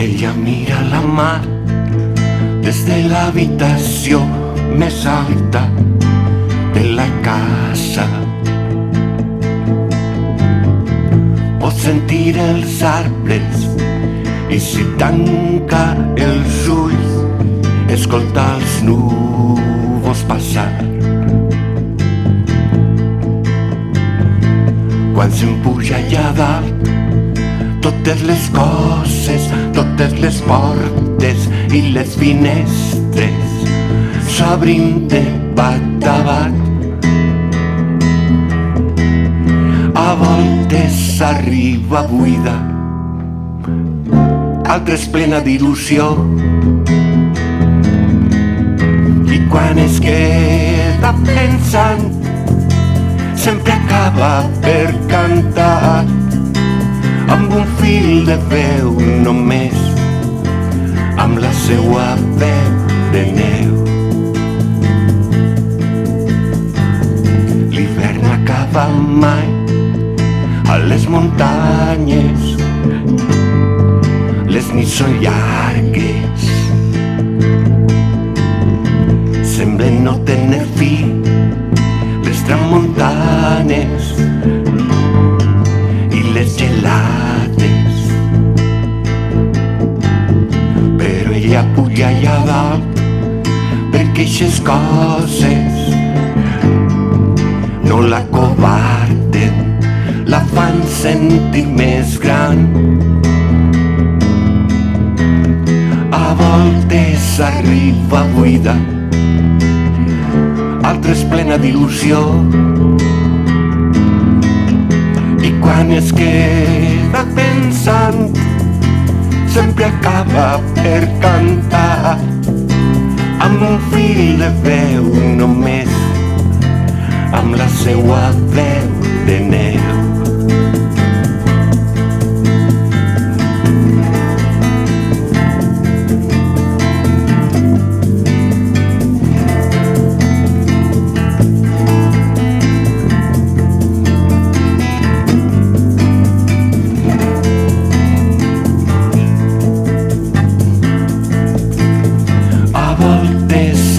Ella mira la mar des de l'habitació més alta de la casa. Pot sentir els arbres i si tanca els ulls escolta els núvols passar. Quan s'empuja allà dalt, totes les coses, totes les portes i les finestres s'obrin de bat a bat. A voltes arriba buida, altres plena d'il·lusió, i quan es queda pensant sempre acaba per cantar amb un fil de veu només, amb la seua veu de neu. L'hivern no acaba mai a les muntanyes, les nits són llargues, semblen no tenir fi les tramuntanes i les gelades. Però ella puja allà dalt perquè eixes coses no la covarden, la fan sentir més gran. A voltes arriba buida, altres plena d'il·lusió, i quan es queda pensant sempre acaba per cantar amb un fil de veu només, amb la seua veu de neu.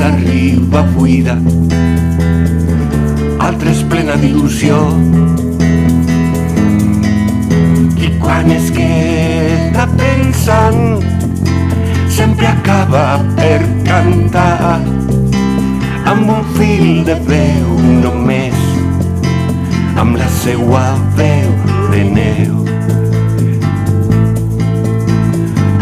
Arriba buida, altres plena d'il·lusió, i quan es queda pensant sempre acaba per cantar amb un fil de veu només, amb la seua veu de neu.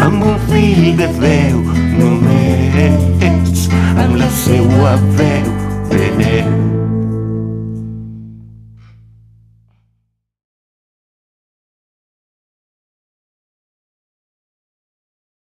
Amb un fil de veu només, amb la seua veu de neu.